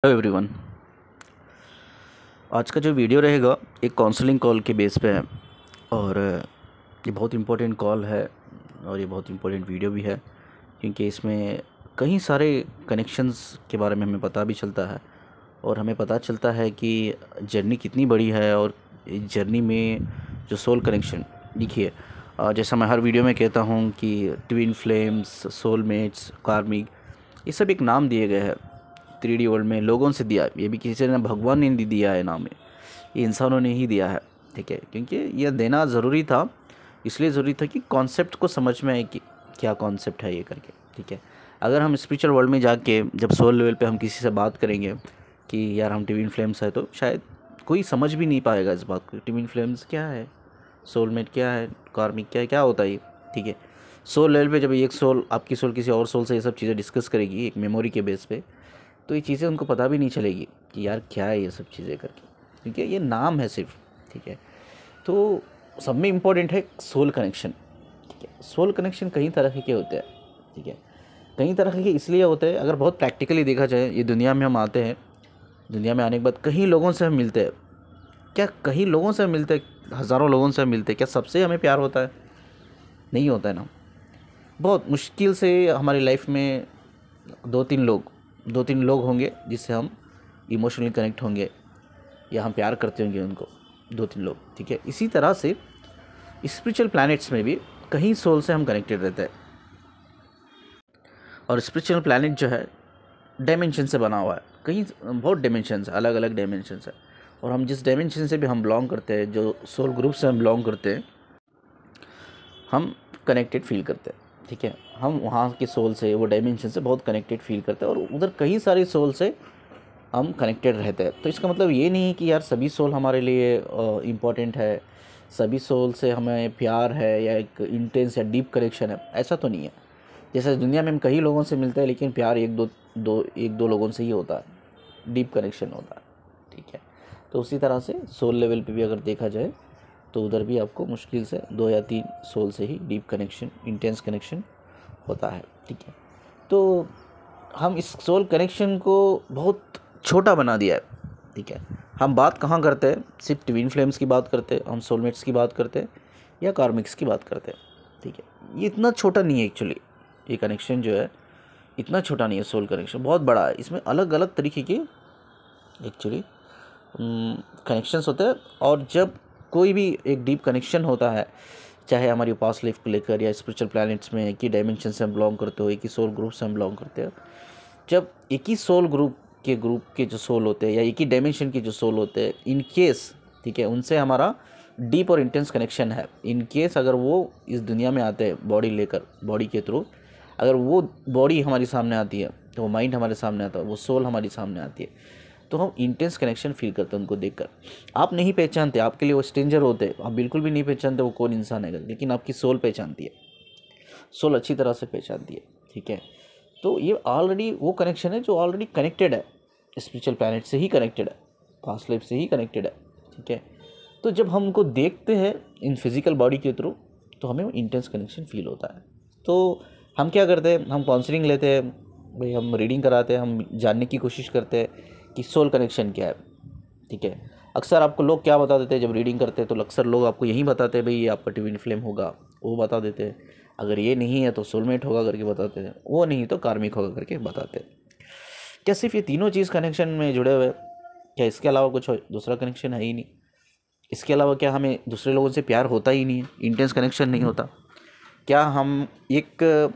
Hello everyone. आज का जो वीडियो रहेगा एक काउंसलिंग कॉल के बेस पे है और ये बहुत इम्पोर्टेंट कॉल है और ये बहुत इम्पोर्टेंट वीडियो भी है क्योंकि इसमें कई सारे कनेक्शंस के बारे में हमें पता भी चलता है और हमें पता चलता है कि जर्नी कितनी बड़ी है और इस जर्नी में जो सोल कनेक्शन देखिए, जैसा मैं हर वीडियो में कहता हूँ कि ट्विन फ्लेम्स, सोलमेट्स, कार्मिक, ये सब एक नाम दिए गए हैं 3D वर्ल्ड में लोगों से दिया है। ये भी किसी ने, भगवान ने नहीं दिया है नाम, ये इंसानों ने ही दिया है। ठीक है, क्योंकि यह देना ज़रूरी था, इसलिए ज़रूरी था कि कॉन्सेप्ट को समझ में आए कि क्या कॉन्सेप्ट है ये करके। ठीक है, अगर हम स्पिरिचुअल वर्ल्ड में जाके जब सोल लेवल पे हम किसी से बात करेंगे कि यार हम ट्विन फ्लेम्स है, तो शायद कोई समझ भी नहीं पाएगा इस बात को। ट्विन फ्लेम्स क्या है, सोलमेट क्या है, कार्मिक क्या है, क्या होता है ये। ठीक है, सोल लेवल पे जब एक सोल आपकी सोल किसी और सोल से ये सब चीज़ें डिस्कस करेगी एक मेमोरी के बेस पे, तो ये चीज़ें उनको पता भी नहीं चलेगी कि यार क्या है ये सब चीज़ें करके, क्योंकि ये नाम है सिर्फ। ठीक है, तो सब में इम्पोर्टेंट है सोल कनेक्शन। ठीक है, सोल कनेक्शन कई तरह के होते हैं। ठीक है, कई तरह के इसलिए होते हैं, अगर बहुत प्रैक्टिकली देखा जाए, ये दुनिया में हम आते हैं, दुनिया में आने के बाद कई लोगों से हम मिलते हैं। क्या कई लोगों से हम मिलते हैं, हज़ारों लोगों से हम मिलते हैं, क्या सबसे हमें प्यार होता है? नहीं होता है ना। बहुत मुश्किल से हमारी लाइफ में दो तीन लोग होंगे जिससे हम इमोशनली कनेक्ट होंगे या हम प्यार करते होंगे उनको, दो तीन लोग। ठीक है, इसी तरह से स्पिरिचुअल प्लैनेट्स में भी कहीं सोल से हम कनेक्टेड रहते हैं। और स्पिरिचुअल प्लैनेट जो है डायमेंशन से बना हुआ है, कहीं बहुत डायमेंशन है, अलग अलग डायमेंशन है। और हम जिस डायमेंशन से भी हम बिलोंग करते हैं, जो सोल ग्रुप से हम बिलोंग करते हैं, हम कनेक्टेड फील करते हैं। ठीक है, हम वहाँ के सोल से, वो डायमेंशन से बहुत कनेक्टेड फील करते हैं और उधर कई सारे सोल से हम कनेक्टेड रहते हैं। तो इसका मतलब ये नहीं है कि यार सभी सोल हमारे लिए इम्पॉर्टेंट है, सभी सोल से हमें प्यार है या एक इंटेंस या डीप कनेक्शन है, ऐसा तो नहीं है। जैसे दुनिया में हम कई लोगों से मिलते हैं लेकिन प्यार एक दो लोगों से ही होता है, डीप कनेक्शन होता है। ठीक है, तो उसी तरह से सोल लेवल पे भी अगर देखा जाए तो उधर भी आपको मुश्किल से 2 या 3 सोल से ही डीप कनेक्शन, इंटेंस कनेक्शन होता है। ठीक है, तो हम इस सोल कनेक्शन को बहुत छोटा बना दिया है। ठीक है, हम बात कहाँ करते हैं, सिर्फ ट्विन फ्लेम्स की बात करते हैं, हम सोलमेट्स की बात करते हैं या कार्मिक्स की बात करते हैं। ठीक है, ये इतना छोटा नहीं है एक्चुअली, ये कनेक्शन जो है इतना छोटा नहीं है। सोल कनेक्शन बहुत बड़ा है, इसमें अलग अलग तरीके के एक्चुअली कनेक्शंस होते हैं। और जब कोई भी एक डीप कनेक्शन होता है, चाहे हमारी पास्ट लाइफ को लेकर या स्पिरिचुअल प्लैनेट्स में, एक ही डायमेंशन से हम बिलोंग करते हो, एक ही सोल ग्रुप से हम बिलोंग करते हो, जब एक ही सोल ग्रुप के जो सोल होते हैं या एक ही डायमेंशन के जो सोल होते हैं, इन केस, ठीक है, उनसे हमारा डीप और इंटेंस कनेक्शन है। इन केस अगर वो इस दुनिया में आते हैं बॉडी लेकर, बॉडी के थ्रू, अगर वो बॉडी हमारी सामने आती है तो वो माइंड हमारे सामने आता है, वो सोल हमारी सामने आती है, तो हम इंटेंस कनेक्शन फील करते हैं उनको देखकर। आप नहीं पहचानते, आपके लिए वो स्ट्रेंजर होते हैं, आप बिल्कुल भी नहीं पहचानते वो कौन इंसान है, लेकिन आपकी सोल पहचानती है, सोल अच्छी तरह से पहचानती है। ठीक है, तो ये ऑलरेडी वो कनेक्शन है जो ऑलरेडी कनेक्टेड है, स्पिरिचुअल प्लैनेट से ही कनेक्टेड है, पास्ट लाइफ से ही कनेक्टेड है। ठीक है, तो जब हम उनको देखते हैं इन फिजिकल बॉडी के थ्रू तो हमें इंटेंस कनेक्शन फील होता है। तो हम क्या करते हैं, हम काउंसलिंग लेते हैं भाई, हम रीडिंग कराते हैं, हम जानने की कोशिश करते हैं कि सोल कनेक्शन क्या है। ठीक है, अक्सर आपको लोग क्या बता देते हैं जब रीडिंग करते हैं, तो अक्सर लोग आपको यही बताते हैं भाई ये आपका ट्विन फ्लेम होगा, वो बता देते हैं। अगर ये नहीं है तो सोलमेट होगा करके बताते हैं, वो नहीं तो कार्मिक होगा करके बताते हैं। क्या सिर्फ ये तीनों चीज़ कनेक्शन में जुड़े हुए हैं? क्या इसके अलावा कुछ दूसरा कनेक्शन है ही नहीं? इसके अलावा क्या हमें दूसरे लोगों से प्यार होता ही नहीं है, इंटेंस कनेक्शन नहीं होता? क्या हम एक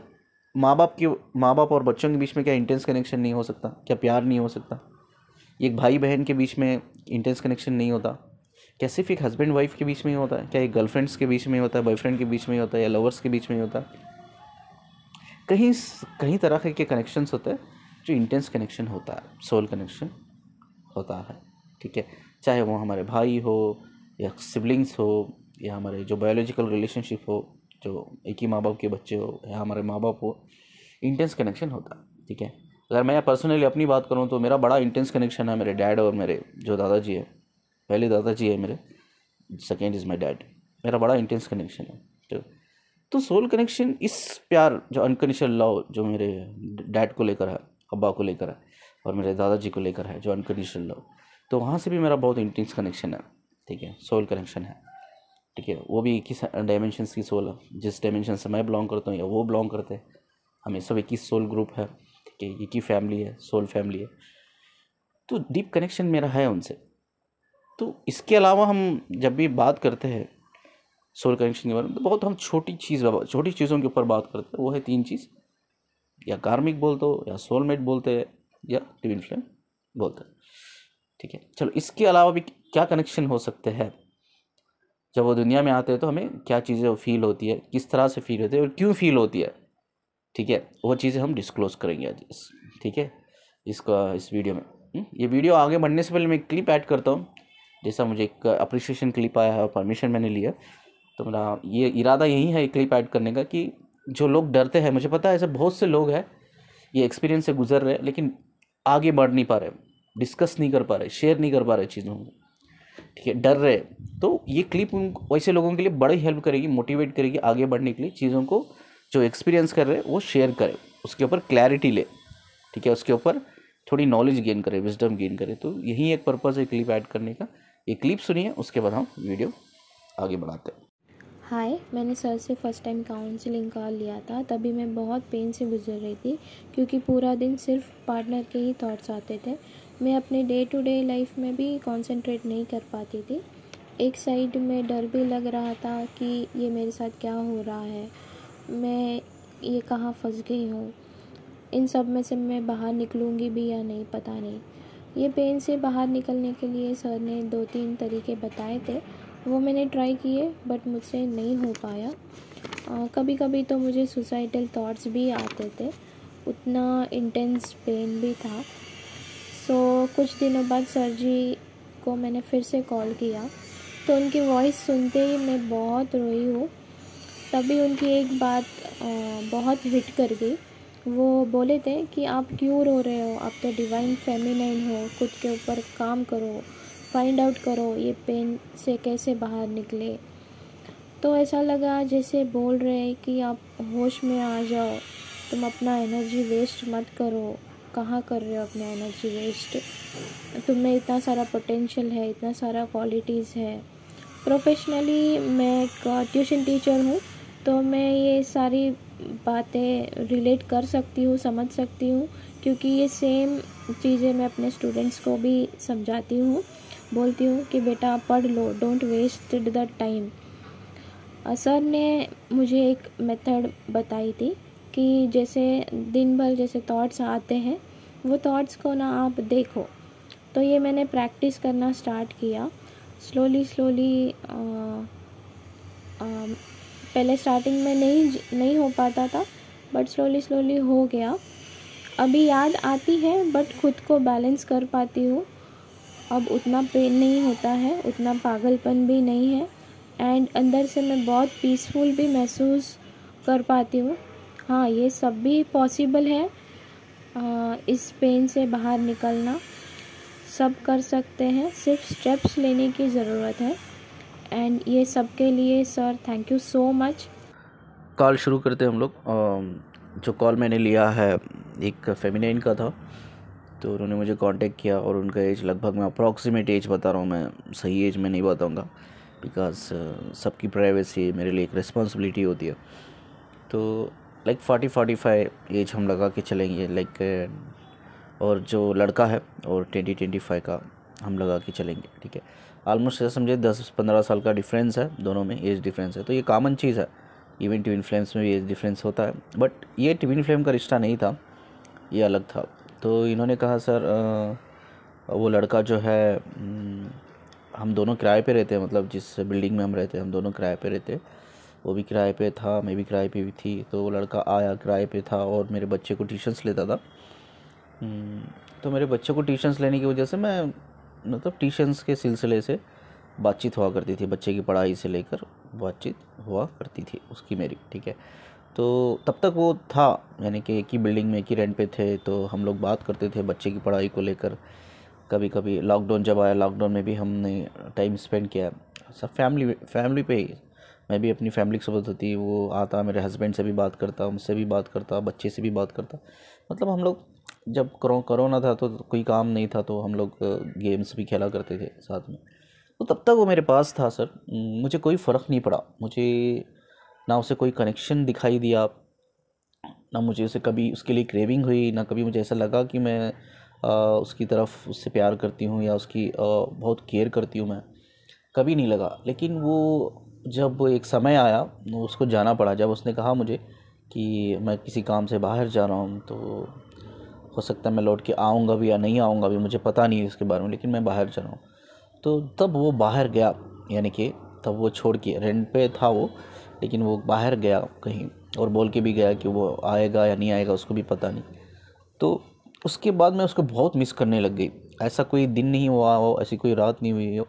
माँ बाप और बच्चों के बीच में क्या इंटेंस कनेक्शन नहीं हो सकता? क्या प्यार नहीं हो सकता? एक भाई बहन के बीच में इंटेंस कनेक्शन नहीं होता? क्या सिर्फ एक हस्बैंड वाइफ के बीच में ही होता है? क्या एक गर्लफ्रेंड्स के बीच में होता है, बॉयफ्रेंड के बीच में होता है, या लवर्स के बीच में होता है? कहीं कहीं तरह के कनेक्शंस होते हैं जो इंटेंस कनेक्शन होता है, सोल कनेक्शन होता है। ठीक है, चाहे वो हमारे भाई हो या सिबलिंग्स हो या हमारे जो बायोलॉजिकल रिलेशनशिप हो, जो एक ही माँ बाप के बच्चे हो या हमारे माँ बाप हो, इंटेंस कनेक्शन होता है। ठीक है, अगर मैं पर्सनली अपनी बात करूँ तो मेरा बड़ा इंटेंस कनेक्शन है मेरे डैड और मेरे जो दादाजी है। पहले दादाजी है मेरे, सेकेंड इज़ माई डैड। मेरा बड़ा इंटेंस कनेक्शन है। तो सोल कनेक्शन, इस प्यार जो अनकंडीशनल लव जो मेरे डैड को लेकर है, अब्बा को लेकर है, और मेरे दादाजी को लेकर है जो अनकंडीशनल लव। तो वहाँ से भी मेरा बहुत इंटेंस कनेक्शन है, ठीक है, सोल कनेक्शन है, ठीक है। वो भी 21 डायमेंशंस की सोल है, जिस डायमेंशन से मैं बिलोंग करता हूँ या वो बिलोंग करते हैं, हमें सब 21 सोल ग्रुप है, ठीक है, एक ही फैमिली है, सोल फैमिली है। तो डीप कनेक्शन मेरा है उनसे। तो इसके अलावा हम जब भी बात करते हैं सोल कनेक्शन के बारे में, तो बहुत हम छोटी चीज़ों के ऊपर बात करते हैं। वो है 3 चीज़, या कार्मिक बोलते हो, या सोलमेट बोलते हैं, या ट्विन फ्लेम बोलते हैं, ठीक है। चलो, इसके अलावा भी क्या कनेक्शन हो सकते हैं। जब वो दुनिया में आते हैं तो हमें क्या चीज़ें फील होती है, किस तरह से फील होती है और क्यों फील होती है, ठीक है, वो चीज़ें हम डिस्क्लोज करेंगे आज ठीक है, इस वीडियो में। ये वीडियो आगे बढ़ने से पहले मैं एक क्लिप ऐड करता हूँ। जैसा मुझे एक अप्रिशिएशन क्लिप आया है और परमिशन मैंने लिया, तो मेरा ये इरादा यही है क्लिप ऐड करने का, कि जो लोग डरते हैं, मुझे पता है ऐसे बहुत से लोग हैं ये एक्सपीरियंस से गुजर रहे हैं, लेकिन आगे बढ़ नहीं पा रहे, डिस्कस नहीं कर पा रहे, शेयर नहीं कर पा रहे चीज़ों को, ठीक है, डर रहे। तो ये क्लिप उन वैसे लोगों के लिए बड़ी हेल्प करेगी, मोटिवेट करेगी आगे बढ़ने के लिए। चीज़ों को जो एक्सपीरियंस कर रहे हैं वो शेयर करें, उसके ऊपर क्लैरिटी ले, ठीक है, उसके ऊपर थोड़ी नॉलेज गेन करें, विजडम गेन करें। तो यही एक पर्पज़ है क्लिप ऐड करने का। ये क्लिप सुनिए, उसके बाद हम वीडियो आगे बढ़ाते हैं। हाय, मैंने सर से फ़र्स्ट टाइम काउंसलिंग कॉल लिया था। तभी मैं बहुत पेन से गुजर रही थी, क्योंकि पूरा दिन सिर्फ पार्टनर के ही थॉट्स आते थे। मैं अपने डे टू डे लाइफ में भी कंसंट्रेट नहीं कर पाती थी। एक साइड में डर भी लग रहा था कि ये मेरे साथ क्या हो रहा है, मैं ये कहाँ फंस गई हूँ, इन सब में से मैं बाहर निकलूँगी भी या नहीं, पता नहीं। ये पेन से बाहर निकलने के लिए सर ने 2-3 तरीके बताए थे, वो मैंने ट्राई किए, बट मुझसे नहीं हो पाया। कभी कभी तो मुझे सुसाइडल थॉट्स भी आते थे, उतना इंटेंस पेन भी था। कुछ दिनों बाद सर जी को मैंने फिर से कॉल किया, तो उनकी वॉइस सुनते ही मैं बहुत रोई हूँ। तभी उनकी एक बात बहुत हिट कर गई। वो बोले थे कि आप क्यों रो रहे हो, आप तो डिवाइन फेमिनाइन हो, खुद के ऊपर काम करो, फाइंड आउट करो ये पेन से कैसे बाहर निकले। तो ऐसा लगा जैसे बोल रहे हैं कि आप होश में आ जाओ, तुम अपना एनर्जी वेस्ट मत करो। कहाँ कर रहे हो अपना एनर्जी वेस्ट, तुम में इतना सारा पोटेंशियल है, इतना सारा क्वालिटीज़ है। प्रोफेशनली मैं एक ट्यूशन टीचर हूँ, तो मैं ये सारी बातें रिलेट कर सकती हूँ, समझ सकती हूँ, क्योंकि ये सेम चीज़ें मैं अपने स्टूडेंट्स को भी समझाती हूँ। बोलती हूँ कि बेटा पढ़ लो, don't waste the time. Sir ने मुझे एक मेथड बताई थी कि जैसे दिन भर जैसे थॉट्स आते हैं, वो थॉट्स को ना आप देखो। तो ये मैंने प्रैक्टिस करना स्टार्ट किया स्लोली। पहले स्टार्टिंग में नहीं हो पाता था, बट स्लोली हो गया। अभी याद आती है, बट खुद को बैलेंस कर पाती हूँ। अब उतना पेन नहीं होता है, उतना पागलपन भी नहीं है, एंड अंदर से मैं बहुत पीसफुल भी महसूस कर पाती हूँ। हाँ, ये सब भी पॉसिबल है। इस पेन से बाहर निकलना सब कर सकते हैं, सिर्फ स्टेप्स लेने की ज़रूरत है। एंड ये सब के लिए sir thank you so much. Call शुरू करते हैं हम लोग। जो कॉल मैंने लिया है एक फेमिनाइन का था, तो उन्होंने मुझे कांटेक्ट किया और उनका एज लगभग, मैं अप्रॉक्सीमेट एज बता रहा हूँ, मैं सही एज में नहीं बताऊँगा, बिकॉज सबकी प्राइवेसी मेरे लिए एक रिस्पॉन्सिबिलिटी होती है। तो लाइक 40-45 एज हम लगा के चलेंगे, लाइक, और जो लड़का है और 20-25 का हम लगा के चलेंगे, ठीक है। ऑलमोस्ट ऐसा समझे 10-15 साल का डिफरेंस है, दोनों में एज डिफरेंस है। तो ये कॉमन चीज़ है, इवन ट्विन फ्लेम्स में भी एज डिफरेंस होता है, बट ये ट्विन फ्लेम का रिश्ता नहीं था, ये अलग था। तो इन्होंने कहा सर वो लड़का जो है, हम दोनों किराए पे रहते हैं, मतलब जिस बिल्डिंग में हम रहते हैं हम दोनों किराए पे रहते हैं, वो भी किराए पे था, मैं भी किराए पे भी थी। तो वो लड़का आया, किराए पे था और मेरे बच्चे को ट्यूशन्स लेता था। तो मेरे बच्चे को ट्यूशन्स लेने की वजह से मैं, मतलब ट्यूशन्स के सिलसिले से बातचीत हुआ करती थी, बच्चे की पढ़ाई से लेकर बातचीत हुआ करती थी उसकी मेरी, ठीक है। तो तब तक वो था, यानी कि एक ही बिल्डिंग में एक ही रेंट पे थे, तो हम लोग बात करते थे बच्चे की पढ़ाई को लेकर। कभी कभी लॉकडाउन जब आया, लॉकडाउन में भी हमने टाइम स्पेंड किया सब फैमिली पे ही। मैं भी अपनी फैमिली के साथ होती, वो आता, मेरे हस्बैंड से भी बात करता, मुझसे भी बात करता, बच्चे से भी बात करता, मतलब हम लोग जब कोरोना था तो कोई काम नहीं था, तो हम लोग गेम्स भी खेला करते थे साथ में। तो तब तक वो मेरे पास था सर। मुझे कोई फ़र्क नहीं पड़ा, मुझे ना उसे कोई कनेक्शन दिखाई दिया, ना मुझे उसे कभी उसके लिए क्रेविंग हुई, ना कभी मुझे ऐसा लगा कि मैं उसकी तरफ उससे प्यार करती हूँ या उसकी बहुत केयर करती हूँ मैं, कभी नहीं लगा। लेकिन वो जब एक समय आया, उसको जाना पड़ा, जब उसने कहा मुझे कि मैं किसी काम से बाहर जा रहा हूँ, तो हो सकता है मैं लौट के आऊँगा भी या नहीं आऊँगा भी, मुझे पता नहीं है इसके बारे में, लेकिन मैं बाहर जा रहा हूँ। तो तब वो बाहर गया, यानी कि तब वो छोड़ के, रेंट पे था वो, लेकिन वो बाहर गया कहीं, और बोल के भी गया कि वो आएगा या नहीं आएगा उसको भी पता नहीं। तो उसके बाद मैं उसको बहुत मिस करने लग गई। ऐसा कोई दिन नहीं हुआ हो, ऐसी कोई रात नहीं हुई हो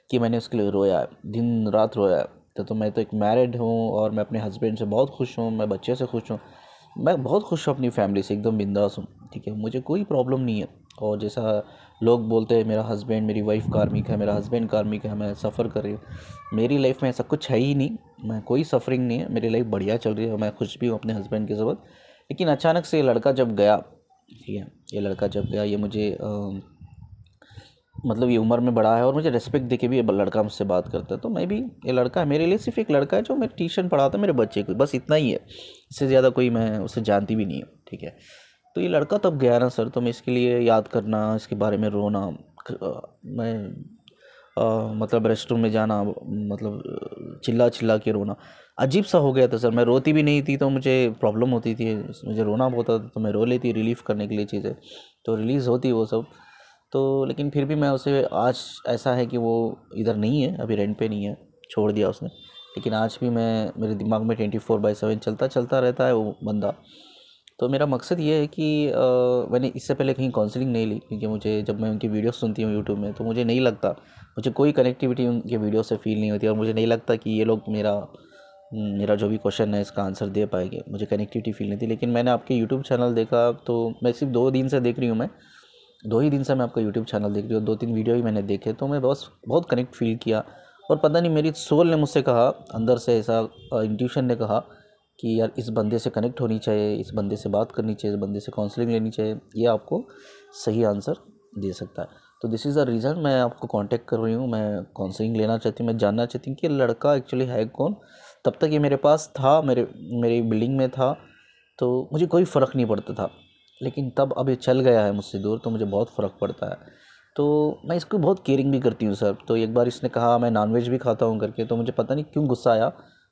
कि मैंने उसके लिए रोया है, दिन रात रोया है। तो मैं तो एक मैरिड हूँ और मैं अपने हस्बैंड से बहुत खुश हूँ, मैं बच्चे से खुश हूँ, मैं बहुत खुश हूँ अपनी फैमिली से, एकदम बिंदास हूँ, ठीक है, मुझे कोई प्रॉब्लम नहीं है। और जैसा लोग बोलते हैं मेरा हस्बैंड, मेरी वाइफ कार्मिक है, मेरा हस्बैंड कार्मिक है, मैं सफ़र कर रही हूँ, मेरी लाइफ में ऐसा कुछ है ही नहीं, मैं कोई सफरिंग नहीं है, मेरी लाइफ बढ़िया चल रही है, मैं खुश भी हूँ अपने हस्बैंड के साथ। लेकिन अचानक से ये लड़का जब गया, ठीक है, ये लड़का जब गया, ये मुझे मतलब ये उम्र में बड़ा है और मुझे रिस्पेक्ट देके भी ये लड़का मुझसे बात करता है, तो मैं भी, ये लड़का है मेरे लिए सिर्फ एक लड़का है जो मेरे ट्यूशन पढ़ाता है मेरे बच्चे को, बस इतना ही है, इससे ज़्यादा कोई मैं उसे जानती भी नहीं हूँ, ठीक है। तो ये लड़का तब गया ना सर, तो मैं इसके लिए याद करना, इसके बारे में रोना, मैं मतलब रेस्टरूम में जाना, मतलब चिल्ला चिल्ला के रोना, अजीब सा हो गया था सर। मैं रोती भी नहीं थी तो मुझे प्रॉब्लम होती थी, मुझे रोना बहुत आता था, तो मैं रो लेती रिलीफ़ करने के लिए चीज़ें, तो रिलीज़ होती वो सब। तो लेकिन फिर भी मैं उसे, आज ऐसा है कि वो इधर नहीं है, अभी रेंट पे नहीं है, छोड़ दिया उसने, लेकिन आज भी मैं, मेरे दिमाग में 24/7 चलता चलता रहता है वो बंदा। तो मेरा मकसद ये है कि मैंने इससे पहले कहीं काउंसलिंग नहीं ली, क्योंकि मुझे, जब मैं उनकी वीडियोस सुनती हूँ यूट्यूब में, तो मुझे नहीं लगता, मुझे कोई कनेक्टिविटी उनके वीडियो से फ़ील नहीं होती, और मुझे नहीं लगता कि ये लोग मेरा जो भी क्वेश्चन है इसका आंसर दे पाएंगे, मुझे कनेक्टिविटी फ़ील नहीं थी। लेकिन मैंने आपके यूट्यूब चैनल देखा, तो मैं सिर्फ 2 दिन से देख रही हूँ, मैं 2 ही दिन से मैं आपका यूट्यूब चैनल देख रही हूँ, 2-3 वीडियो ही मैंने देखे, तो मैं बस बहुत कनेक्ट फील किया। और पता नहीं मेरी सोल ने मुझसे कहा, अंदर से ऐसा इंट्यूशन ने कहा कि यार इस बंदे से कनेक्ट होनी चाहिए, इस बंदे से बात करनी चाहिए, इस बंदे से काउंसलिंग लेनी चाहिए, ये आपको सही आंसर दे सकता है। तो दिस इज़ द रीज़न मैं आपको कांटेक्ट कर रही हूँ, मैं काउंसलिंग लेना चाहती हूँ, मैं जानना चाहती हूँ कि लड़का एक्चुअली है कौन। तब तक ये मेरे पास था, मेरी बिल्डिंग में था, तो मुझे कोई फ़र्क नहीं पड़ता था, लेकिन तब अब ये चल गया है मुझसे दूर, तो मुझे बहुत फ़र्क पड़ता है। तो मैं इसको बहुत केयरिंग भी करती हूँ सर। तो एक बार इसने कहा मैं नॉनवेज भी खाता हूँ करके, तो मुझे पता नहीं क्यों गुस्सा आया,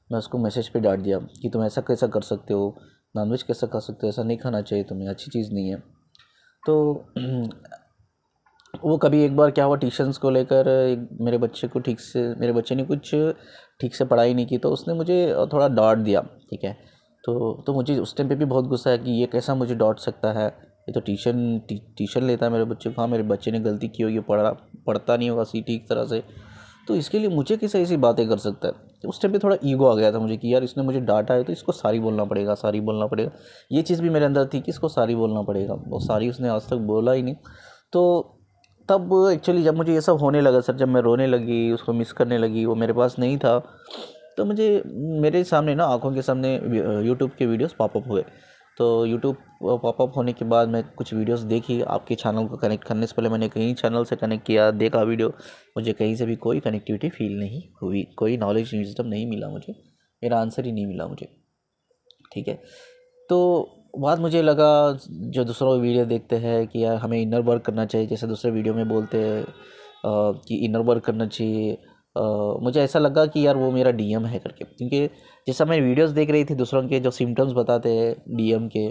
मैं उसको मैसेज पे डांट दिया कि तुम ऐसा कैसा कर सकते हो, नॉनवेज कैसा खा सकते हो, ऐसा नहीं खाना चाहिए तुम्हें, अच्छी चीज़ नहीं है। तो वो कभी एक बार क्या हुआ, ट्यूशन्स को लेकर मेरे बच्चे को ठीक से, मेरे बच्चे ने कुछ ठीक से पढ़ाई नहीं की, तो उसने मुझे थोड़ा डांट दिया, ठीक है। तो मुझे उस टाइम पे भी बहुत गुस्सा है कि ये कैसा मुझे डांट सकता है, ये तो ट्यूशन लेता है मेरे बच्चे को। हाँ, मेरे बच्चे ने गलती की होगी, पढ़ता नहीं होगा सी ठीक तरह से, तो इसके लिए मुझे कैसे ऐसी बातें कर सकता है। तो उस टाइम पे थोड़ा ईगो आ गया था मुझे कि यार इसने मुझे डांटा है तो इसको सॉरी बोलना पड़ेगा, सॉरी बोलना पड़ेगा। ये चीज़ भी मेरे अंदर थी कि इसको सॉरी बोलना पड़ेगा, और सॉरी उसने आज तक बोला ही नहीं। तो तब एक्चुअली जब मुझे ये सब होने लगा सर, जब मैं रोने लगी, उसको मिस करने लगी, वो मेरे पास नहीं था, तो मुझे, मेरे सामने ना, आंखों के सामने यूट्यूब के वीडियोस पॉपअप हुए। तो यूट्यूब पॉपअप होने के बाद मैं कुछ वीडियोस देखी, आपके चैनल को कनेक्ट करने से पहले मैंने कई चैनल से कनेक्ट किया, देखा वीडियो, मुझे कहीं से भी कोई कनेक्टिविटी फील नहीं हुई, कोई नॉलेज विजडम नहीं मिला मुझे, मेरा आंसर ही नहीं मिला मुझे, ठीक है। तो बाद मुझे लगा, जो दूसरों वीडियो देखते हैं कि यार हमें इनर वर्क करना चाहिए, जैसे दूसरे वीडियो में बोलते हैं कि इनर वर्क करना चाहिए, मुझे ऐसा लगा कि यार वो मेरा डीएम है करके, क्योंकि जैसा मैं वीडियोस देख रही थी, दूसरों के जो सिम्टम्स बताते हैं डीएम के,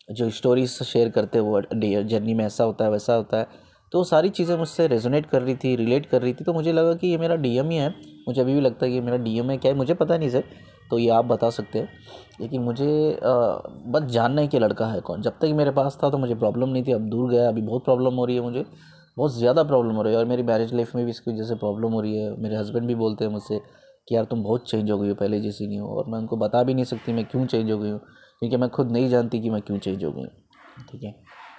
जो स्टोरीज शेयर करते हैं, वो जर्नी में ऐसा होता है वैसा होता है, तो वो सारी चीज़ें मुझसे रेजोनेट कर रही थी, रिलेट कर रही थी, तो मुझे लगा कि ये मेरा डीएम ही है। मुझे अभी भी लगता है कि ये मेरा डीएम है, क्या है मुझे पता नहीं सर, तो ये आप बता सकते हैं। लेकिन मुझे बस जानना है कि लड़का है कौन। जब तक मेरे पास था तो मुझे प्रॉब्लम नहीं थी, अब दूर गया, अभी बहुत प्रॉब्लम हो रही है मुझे, बहुत ज़्यादा प्रॉब्लम हो रही है, और मेरी मैरिज लाइफ में भी इसकी वजह से प्रॉब्लम हो रही है। मेरे हस्बैंड भी बोलते हैं मुझसे कि यार तुम बहुत चेंज हो गई हो, पहले जैसी नहीं हो, और मैं उनको बता भी नहीं सकती मैं क्यों चेंज हो गई हूँ, क्योंकि मैं खुद नहीं जानती कि मैं क्यों चेंज हो गई हूँ, ठीक है।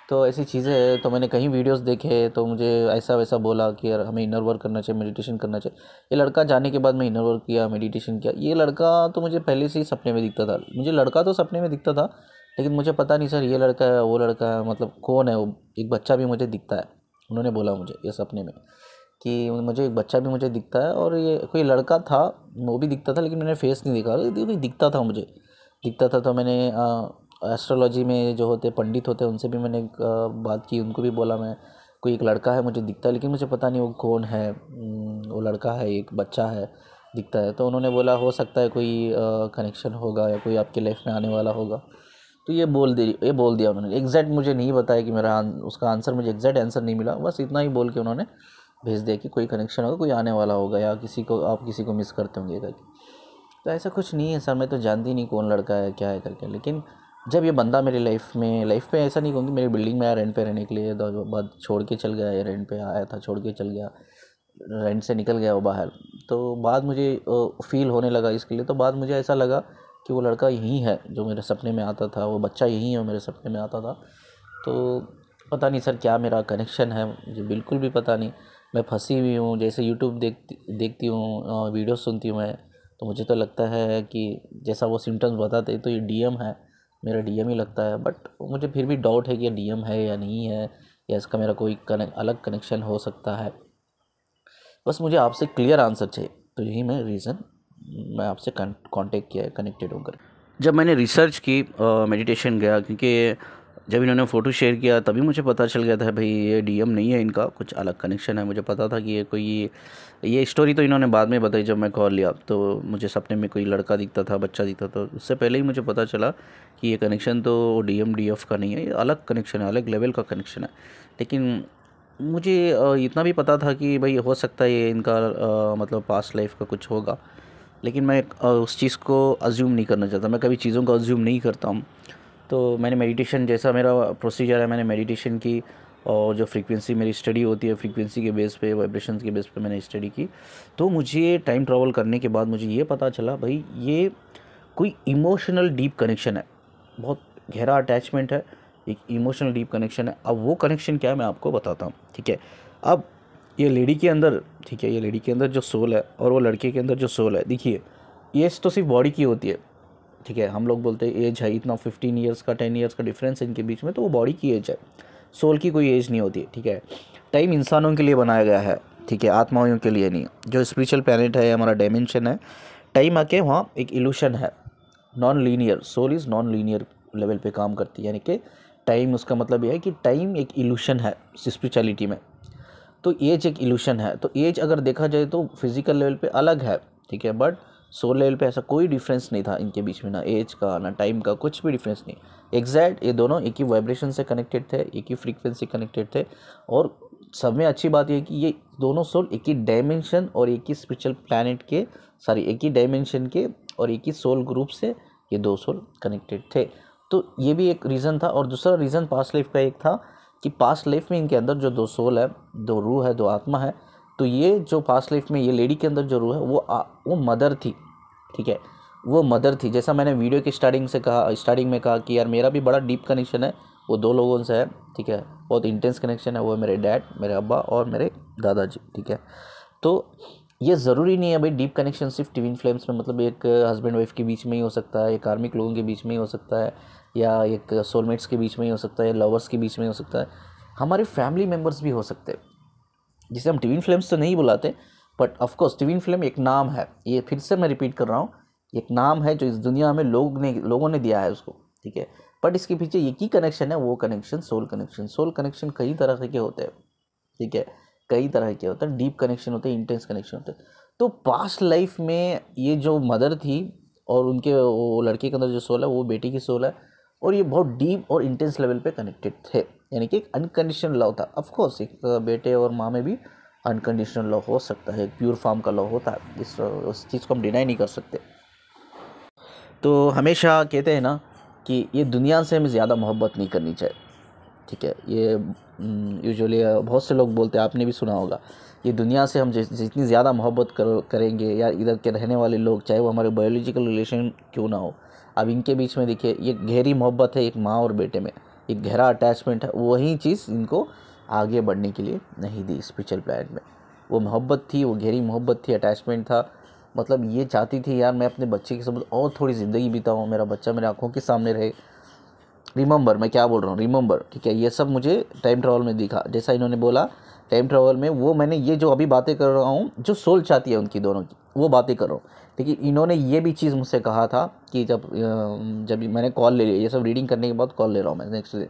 तो ऐसी चीज़ें हैं। तो मैंने कहीं वीडियोस देखे, तो मुझे ऐसा वैसा बोला कि यार हमें इनर वर्क करना चाहिए, मेडिटेशन करना चाहिए। ये लड़का जाने के बाद मैं इनर वर्क किया, मेडिटेशन किया। ये लड़का तो मुझे पहले से ही सपने में दिखता था, मुझे लड़का तो सपने में दिखता था, लेकिन मुझे पता नहीं सर ये लड़का है वो लड़का है, मतलब कौन है वो। एक बच्चा भी मुझे दिखता है, उन्होंने बोला मुझे ये सपने में कि मुझे एक बच्चा भी मुझे दिखता है और ये कोई लड़का था वो भी दिखता था, लेकिन मैंने फेस नहीं देखा, कोई दिखता था मुझे, दिखता था। तो मैंने एस्ट्रोलॉजी में जो होते पंडित होते हैं उनसे भी मैंने बात की, उनको भी बोला मैं कोई एक लड़का है मुझे दिखता है, लेकिन मुझे पता नहीं वो कौन है। वो लड़का है एक बच्चा है दिखता है। तो उन्होंने बोला हो सकता है कोई कनेक्शन होगा या कोई आपके लाइफ में आने वाला होगा। तो ये बोल दिया उन्होंने। एग्जैक्ट मुझे नहीं बताया कि उसका आंसर, मुझे एग्जैक्ट आंसर नहीं मिला, बस इतना ही बोल के उन्होंने भेज दिया कि कोई कनेक्शन होगा, कोई आने वाला होगा या आप किसी को मिस करते होंगे करके। तो ऐसा कुछ नहीं है सर, मैं तो जानती नहीं कौन लड़का है क्या है करके। लेकिन जब ये बंदा मेरी लाइफ में ऐसा नहीं कहूँगी, मेरी बिल्डिंग में आया रेंट पे रहने के लिए, तो बाद छोड़ के चल गया, ये रेंट पे आया था छोड़ के चल गया, रेंट से निकल गया वो बाहर। तो बाद मुझे फील होने लगा इसके लिए। तो बाद मुझे ऐसा लगा कि वो लड़का यही है जो मेरे सपने में आता था, वो बच्चा यही है मेरे सपने में आता था। तो पता नहीं सर क्या मेरा कनेक्शन है, मुझे बिल्कुल भी पता नहीं। मैं फंसी हुई हूँ, जैसे यूट्यूब देखती हूँ, वीडियो सुनती हूँ मैं, तो मुझे तो लगता है कि जैसा वो सिम्टम्स बताते तो ये डीएम है, मेरा डीएम ही लगता है। बट मुझे फिर भी डाउट है कि ये डीएम है या नहीं है, या इसका मेरा कोई अलग कनेक्शन हो सकता है। बस मुझे आपसे क्लियर आंसर चाहिए, तो यही मैं आपसे कांटेक्ट किया है, कनेक्टेड होकर। जब मैंने रिसर्च की, मेडिटेशन गया, क्योंकि जब इन्होंने फ़ोटो शेयर किया तभी मुझे पता चल गया था भाई ये डीएम नहीं है, इनका कुछ अलग कनेक्शन है। मुझे पता था कि ये स्टोरी तो इन्होंने बाद में बताई जब मैं कॉल लिया, तो मुझे सपने में कोई लड़का दिखता था, बच्चा दिखता था। उससे पहले ही मुझे पता चला कि ये कनेक्शन तो डीएम डीएफ का नहीं है, ये अलग कनेक्शन है, अलग लेवल का कनेक्शन है। लेकिन मुझे इतना भी पता था कि भाई हो सकता है ये इनका मतलब पास्ट लाइफ का कुछ होगा। लेकिन मैं उस चीज़ को अज्यूम नहीं करना चाहता, मैं कभी चीज़ों को अज्यूम नहीं करता हूँ। तो मैंने मेडिटेशन, जैसा मेरा प्रोसीजर है, मैंने मेडिटेशन की, और जो फ्रीक्वेंसी मेरी स्टडी होती है, फ्रीक्वेंसी के बेस पे, वाइब्रेशंस के बेस पे मैंने स्टडी की। तो मुझे टाइम ट्रैवल करने के बाद मुझे ये पता चला भाई ये कोई इमोशनल डीप कनेक्शन है, बहुत गहरा अटैचमेंट है, एक इमोशनल डीप कनेक्शन है। अब वो कनेक्शन क्या है मैं आपको बताता हूँ, ठीक है। अब ये लेडी के अंदर, ठीक है, ये लेडी के अंदर जो सोल है और वो लड़के के अंदर जो सोल है, देखिए एज तो सिर्फ बॉडी की होती है, ठीक है। हम लोग बोलते हैं एज है इतना, 15 ईयर्स का 10 ईयर्स का डिफरेंस है इनके बीच में, तो वो बॉडी की एज है, सोल की कोई एज नहीं होती है, ठीक है। टाइम इंसानों के लिए बनाया गया है, ठीक है, आत्माओं के लिए नहीं। जो स्पिरिचुअल प्लैनेट है, हमारा डायमेंशन है, टाइम आके वहाँ एक इल्यूशन है, non linear. Soul is non linear level पे काम करती है, यानी कि टाइम, उसका मतलब यह है कि टाइम एक इल्यूशन है स्पिरिचुअलिटी में। तो एज एक इल्यूशन है। तो एज अगर देखा जाए तो फिजिकल लेवल पे अलग है, ठीक है, बट सोल लेवल पे ऐसा कोई डिफरेंस नहीं था इनके बीच में, ना एज का ना टाइम का, कुछ भी डिफरेंस नहीं। एग्जैक्ट ये दोनों एक ही वाइब्रेशन से कनेक्टेड थे, एक ही फ्रीक्वेंसी कनेक्टेड थे। और सब में अच्छी बात यह है कि ये दोनों सोल एक ही डायमेंशन और एक ही स्पिरिचुअल प्लैनेट के, एक ही डायमेंशन के और एक ही सोल ग्रुप से ये दो सोल कनेक्टेड थे। तो ये भी एक रीज़न था। और दूसरा रीज़न पास्ट लाइफ का एक था कि पास्ट लाइफ में इनके अंदर जो दो सोल है, दो रूह है, दो आत्मा है। तो ये जो पास्ट लाइफ में ये लेडी के अंदर जो रूह है वो मदर थी, ठीक है, वो मदर थी। जैसा मैंने वीडियो की स्टार्टिंग में कहा कि यार मेरा भी बड़ा डीप कनेक्शन है, वो दो लोगों से है, ठीक है, बहुत इंटेंस कनेक्शन है। वो मेरे डैड, मेरे अब्बा और मेरे दादाजी, ठीक है। तो ये ज़रूरी नहीं है भाई डीप कनेक्शन सिर्फ ट्विन फ्लेम्स में, मतलब एक हस्बैंड वाइफ के बीच में ही हो सकता है, एक कार्मिक लोगों के बीच में ही हो सकता है, या एक सोलमेट्स के बीच में ही हो सकता है, या लवर्स के बीच में ही हो सकता है। हमारे फैमिली मेम्बर्स भी हो सकते हैं, जिसे हम ट्विन फ्लेम्स तो नहीं बुलाते, बट ऑफकोर्स ट्विन फ्लेम एक नाम है। ये फिर से मैं रिपीट कर रहा हूँ, एक नाम है जो इस दुनिया में लोगों ने दिया है उसको, ठीक है। बट इसके पीछे एक ही कनेक्शन है, वो connection soul connection. Soul connection कई तरह के होते हैं, ठीक है, कई तरह के होते हैं। डीप कनेक्शन होते हैं, इंटेंस कनेक्शन होते हैं। तो पास्ट लाइफ में ये जो मदर थी और उनके वो लड़के के अंदर जो सोल है वो बेटी की सोल है, और ये बहुत डीप और इंटेंस लेवल पे कनेक्टेड थे, यानी कि एक अनकंडीशनल लव था। ऑफ कोर्स एक बेटे और माँ में भी अनकंडीशनल लव हो सकता है, एक प्योर फॉर्म का लव होता है, उस चीज़ को हम डिनाई नहीं कर सकते। तो हमेशा कहते हैं ना कि ये दुनिया से हमें ज़्यादा मोहब्बत नहीं करनी चाहिए, ठीक है। ये यूजुअली बहुत से लोग बोलते हैं, आपने भी सुना होगा, ये दुनिया से हम जितनी ज़्यादा मोहब्बत करेंगे, या इधर के रहने वाले लोग, चाहे वो हमारे बायोलॉजिकल रिलेशन क्यों ना हो, अब इनके बीच में देखिए ये गहरी मोहब्बत है, एक माँ और बेटे में एक गहरा अटैचमेंट है। वही चीज़ इनको आगे बढ़ने के लिए नहीं दी स्पिरिचुअल प्लैनेट में। वो मोहब्बत थी, वो गहरी मोहब्बत थी, अटैचमेंट था। मतलब ये चाहती थी यार मैं अपने बच्चे के साथ और थोड़ी ज़िंदगी बिताऊँ, मेरा बच्चा मेरे आँखों के सामने रहे। रिमेंबर, मैं क्या बोल रहा हूँ, रिमेंबर, ठीक है। ये सब मुझे टाइम ट्रैवल में दिखा, जैसा इन्होंने बोला टाइम ट्रैवल में, वो मैंने ये जो अभी बातें कर रहा हूँ जो सोल चाहती है उनकी दोनों की, वो बातें कर रहा हूँ। लेकिन इन्होंने ये भी चीज़ मुझसे कहा था कि जब मैंने कॉल ले लिया, ये सब रीडिंग करने के बाद कॉल ले रहा हूँ मैं नेक्स्ट डे,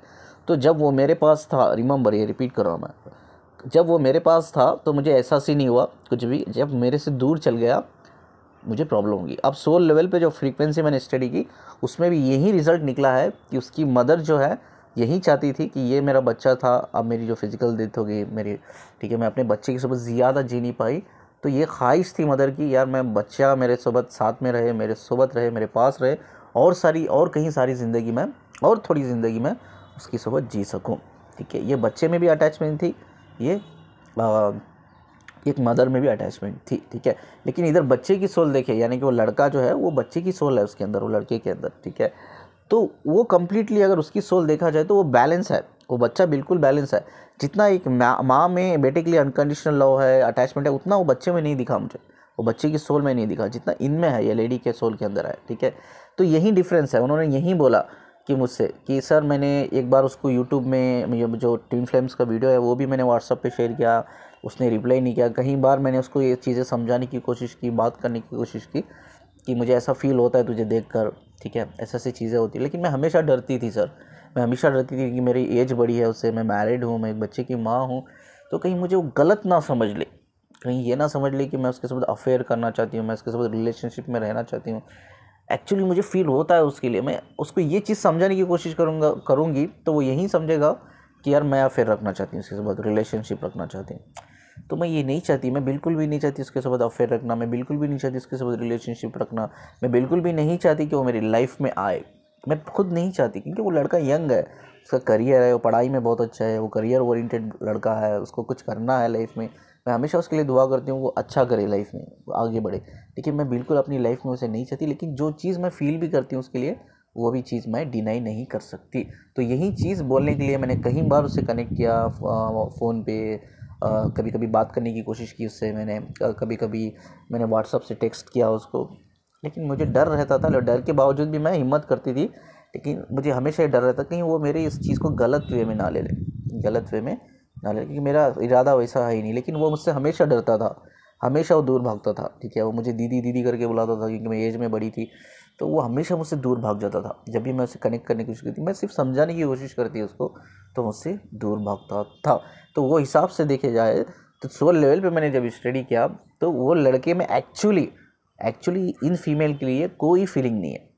तो जब वो मेरे पास था, रिमेंबर ये रिपीट कर रहा हूँ मैं, जब वो मेरे पास था तो मुझे एहसास ही नहीं हुआ कुछ भी, जब मेरे से दूर चल गया मुझे प्रॉब्लम होगी। अब सोल लेवल पे जो फ्रीक्वेंसी मैंने स्टडी की उसमें भी यही रिज़ल्ट निकला है कि उसकी मदर जो है यही चाहती थी कि ये मेरा बच्चा था, अब मेरी जो फिज़िकल डेथ हो गई मेरी, ठीक है, मैं अपने बच्चे की सोबत ज़्यादा जी नहीं पाई, तो ये ख्वाहिश थी मदर की, यार मैं बच्चा मेरे सोबत साथ में रहे, मेरे सोबत रहे, मेरे पास रहे, और कहीं सारी ज़िंदगी में और थोड़ी ज़िंदगी में उसकी सोबत जी सकूँ, ठीक है। ये बच्चे में भी अटैचमेंट थी, ये एक मदर में भी अटैचमेंट थी, ठीक है। लेकिन इधर बच्चे की सोल देखिए, यानी कि वो लड़का जो है वो बच्चे की सोल है उसके अंदर, वो लड़के के अंदर, ठीक है। तो वो कम्प्लीटली अगर उसकी सोल देखा जाए तो वो बैलेंस है, वो बच्चा बिल्कुल बैलेंस है। जितना एक माँ में बेटे के लिए अनकंडीशनल लव है, अटैचमेंट है, उतना वो बच्चे में नहीं दिखा मुझे, वो बच्चे की सोल में नहीं दिखा जितना इनमें है, ये लेडी के सोल के अंदर है, ठीक है। तो यही डिफरेंस है। उन्होंने यही बोला कि मुझसे कि सर, मैंने एक बार उसको यूट्यूब में जो ट्विन फ्लेम्स का वीडियो है वो भी मैंने व्हाट्सअप पे शेयर किया, उसने रिप्लाई नहीं किया। कई बार मैंने उसको ये चीज़ें समझाने की कोशिश की, बात करने की कोशिश की कि मुझे ऐसा फील होता है तुझे देखकर, ठीक है, ऐसी ऐसी चीज़ें होती है। लेकिन मैं हमेशा डरती थी सर, मैं हमेशा डरती थी कि मेरी एज बड़ी है उससे, मैं मैरिड हूँ, मैं एक बच्चे की माँ हूँ, तो कहीं मुझे वो गलत ना समझ ले, कहीं ये ना समझ ले कि मैं उसके साथ अफेयर करना चाहती हूँ, मैं उसके साथ रिलेशनशिप में रहना चाहती हूँ। एक्चुअली मुझे फ़ील होता है उसके लिए, मैं उसको ये चीज़ समझाने की कोशिश करूँगी तो वो यही समझेगा कि यार मैं अफेयर रखना चाहती हूँ उसके साथ, रिलेशनशिप रखना चाहती हूँ। तो मैं ये नहीं चाहती, मैं बिल्कुल भी नहीं चाहती उसके साथ अफेयर रखना, मैं बिल्कुल भी नहीं चाहती उसके साथ रिलेशनशिप रखना, मैं बिल्कुल भी नहीं चाहती कि वो मेरी लाइफ में आए, मैं खुद नहीं चाहती, क्योंकि वो लड़का यंग है, उसका करियर है, वो पढ़ाई में बहुत अच्छा है, वो करियर ओरिएंटेड लड़का है, उसको कुछ करना है लाइफ में। मैं हमेशा उसके लिए दुआ करती हूँ वो अच्छा करे लाइफ में, वो आगे बढ़े, लेकिन मैं बिल्कुल अपनी लाइफ में उसे नहीं चाहती। लेकिन जो चीज़ मैं फील भी करती हूँ उसके लिए, वो भी चीज़ मैं डिनाई नहीं कर सकती। तो यही चीज़ बोलने के लिए मैंने कई बार उससे कनेक्ट किया फ़ोन पे, कभी कभी बात करने की कोशिश की उससे मैंने, कभी कभी मैंने व्हाट्सअप से टेक्स्ट किया उसको, लेकिन मुझे डर रहता था। डर के बावजूद भी मैं हिम्मत करती थी, लेकिन मुझे हमेशा ये डर रहता कहीं वो मेरे इस चीज़ को गलत वे में ना ले ले, गलत वे में ना ले, क्योंकि मेरा इरादा वैसा है ही नहीं। लेकिन वो मुझसे हमेशा डरता था, हमेशा वो दूर भागता था, ठीक है। वो मुझे दीदी दीदी करके बुलाता था क्योंकि मैं एज में बड़ी थी, तो वो हमेशा मुझसे दूर भाग जाता था। जब भी मैं उससे कनेक्ट करने की कोशिश करती, मैं सिर्फ समझाने की कोशिश करती उसको, तो मुझसे दूर भागता था। तो वो हिसाब से देखे जाए तो सोल लेवल पे मैंने जब स्टडी किया तो वो लड़के में एक्चुअली इन फीमेल के लिए कोई फीलिंग नहीं है,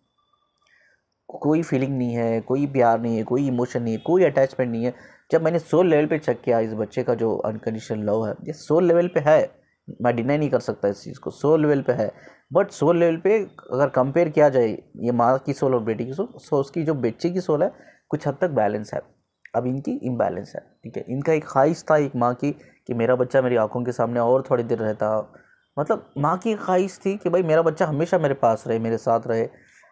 कोई फीलिंग नहीं है, कोई प्यार नहीं है, कोई इमोशन नहीं है, कोई अटैचमेंट नहीं है। जब मैंने सोल लेवल पे चेक किया इस बच्चे का जो अनकंडीशनल लव है, ये सोल लेवल पे है, मैं डिनाई नहीं कर सकता इस चीज़ को, सोल लेवल पे है। बट सोल लेवल पे अगर कंपेयर किया जाए ये माँ की सोल और बेटी की सोल, सो उसकी जो बच्चे की सोल है कुछ हद तक बैलेंस है, अब इनकी इम्बैलेंस है, ठीक है। इनका एक ख्वाहिश था एक माँ की कि मेरा बच्चा मेरी आंखों के सामने और थोड़ी देर रहता, मतलब माँ की ख्वाहिश थी कि भाई मेरा बच्चा हमेशा मेरे पास रहे, मेरे साथ रहे,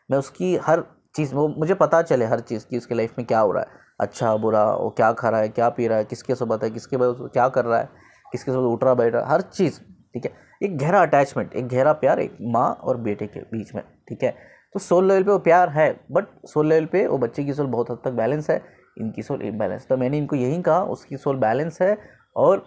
मैं उसकी हर चीज़, वो मुझे पता चले हर चीज़ की उसकी लाइफ में क्या हो रहा है, अच्छा बुरा, वो क्या खा रहा है, क्या पी रहा है, किसके साथ है, किसके बाद क्या कर रहा है, किसके साथ उठ रहा बैठ रहा, हर चीज़, ठीक है। एक गहरा अटैचमेंट, एक गहरा प्यार एक माँ और बेटे के बीच में, ठीक है। तो सोल लेवल पे वो प्यार है, बट सोल लेवल पे वो बच्चे की सोल बहुत हद तक बैलेंस है, इनकी सोल इम्बैलेंस। तो मैंने इनको यही कहा उसकी सोल बैलेंस है, और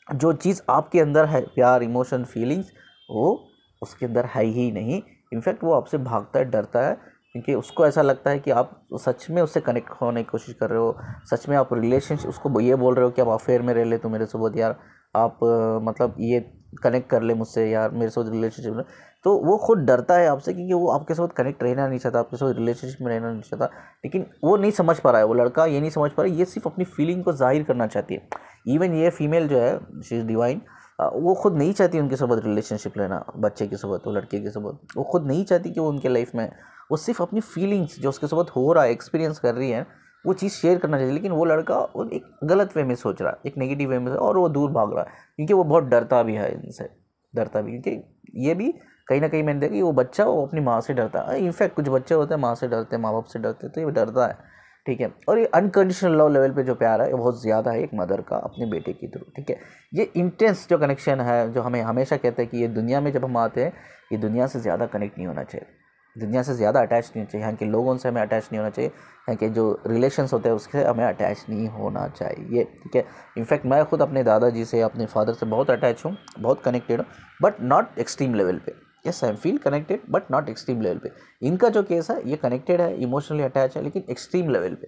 जो चीज़ आपके अंदर है प्यार, इमोशन, फीलिंग्स, वो उसके अंदर है ही नहीं। इनफैक्ट वो आपसे भागता है, डरता है, क्योंकि उसको ऐसा लगता है कि आप सच में उससे कनेक्ट होने की कोशिश कर रहे हो, सच में आप रिलेशनशिप, उसको ये बोल रहे हो कि आप अफेयर में रह ले तो मेरे साथ यार, आप मतलब ये कनेक्ट कर ले मुझसे यार, मेरे साथ रिलेशनशिप में। तो वो खुद डरता है आपसे, क्योंकि वो आपके साथ कनेक्ट रहना नहीं चाहता, आपके साथ रिलेशनशिप में रहना नहीं चाहता। लेकिन वो नहीं समझ पा रहा है, वो लड़का ये नहीं समझ पा रहा है, ये सिर्फ अपनी फीलिंग को जाहिर करना चाहती है। इवन ये फीमेल जो है, शी इज़ डिवाइन, वो खुद नहीं चाहती उनके साथ रिलेशनशिप लेना, बच्चे के साथ, वो लड़के के साथ, वो खुद नहीं चाहती कि वो उनके लाइफ में, वो सिर्फ अपनी फीलिंग्स जो उसके साथ हो रहा है, एक्सपीरियंस कर रही है, वो चीज़ शेयर करना चाहिए। लेकिन वो लड़का वो एक गलत वे में सोच रहा है, एक नेगेटिव वे में, और वो दूर भाग रहा है, क्योंकि वो बहुत डरता भी है इनसे, डरता भी, क्योंकि ये भी कहीं ना कहीं मैंने देखा कि वो बच्चा वो अपनी माँ से डरता है। इनफैक्ट कुछ बच्चे होते हैं माँ से डरते हैं, माँ बाप से डरते हैं, तो ये डरता है, ठीक है। और ये अनकंडीशनल लव लेवल पे जो प्यार है ये बहुत ज़्यादा है एक मदर का अपने बेटे की थ्रू, ठीक है। ये इंटेंस जो कनेक्शन है, जो हमें हमेशा कहते हैं कि ये दुनिया में जब हम आते हैं, ये दुनिया से ज़्यादा कनेक्ट नहीं होना चाहिए, दुनिया से ज़्यादा अटैच नहीं होना चाहिए, यहाँ के लोगों से हमें अटैच नहीं होना चाहिए, यहाँ के जो रिलेशंस होते हैं उससे हमें अटैच नहीं होना चाहिए, ठीक है। इनफैक्ट मैं खुद अपने दादाजी से, अपने फादर से बहुत अटैच हूँ, बहुत कनेक्टेड हूँ, बट नॉट एक्सट्रीम लेवल पे। Yes, I feel connected but not extreme level पे। इनका जो केस है ये कनेक्टेड है, इमोशनली अटैच है, लेकिन एक्सट्रीम लेवल पे।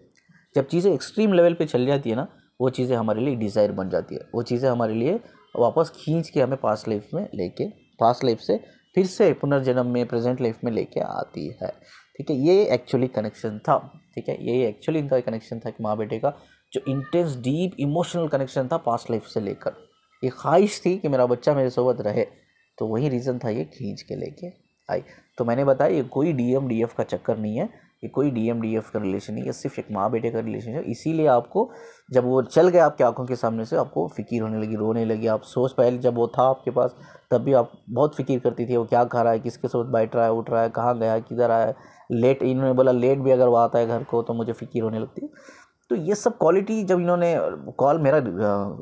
जब चीज़ें एक्सट्रीम लेवल पे चल जाती है ना, वो चीज़ें हमारे लिए डिज़ायर बन जाती है, वो चीज़ें हमारे लिए वापस खींच के हमें पास्ट लाइफ में लेके, पास्ट लाइफ से फिर से पुनर्जन्म में प्रेजेंट लाइफ में लेके आती है, ठीक है। ये एक्चुअली कनेक्शन था, ठीक है, ये एक्चुअली इनका कनेक्शन था कि माँ बेटे का जो इंटेंस डीप इमोशनल कनेक्शन था पास्ट लाइफ से लेकर। ये ख्वाहिश थी कि मेरा बच्चा मेरे साथ रहे, तो वही रीज़न था ये खींच के लेके आई। तो मैंने बताया ये कोई डीएम डीएफ का चक्कर नहीं है, ये कोई डीएम डीएफ का रिलेशन नहीं है, सिर्फ एक माँ बेटे का रिलेशन है। इसीलिए आपको जब वो चल गया आपकी आंखों के सामने से, आपको फिक्र होने लगी, रोने लगी। आप सोच, पहले जब वो था आपके पास तब भी आप बहुत फिक्र करती थी वो क्या खा रहा है, किसके साथ बैठ रहा है, उठ रहा है, कहाँ गया, किधर आया, लेट, इन्होंने बोला लेट भी अगर वो आता है घर को तो मुझे फिक्र होने लगती है। तो ये सब क्वालिटी जब इन्होंने कॉल मेरा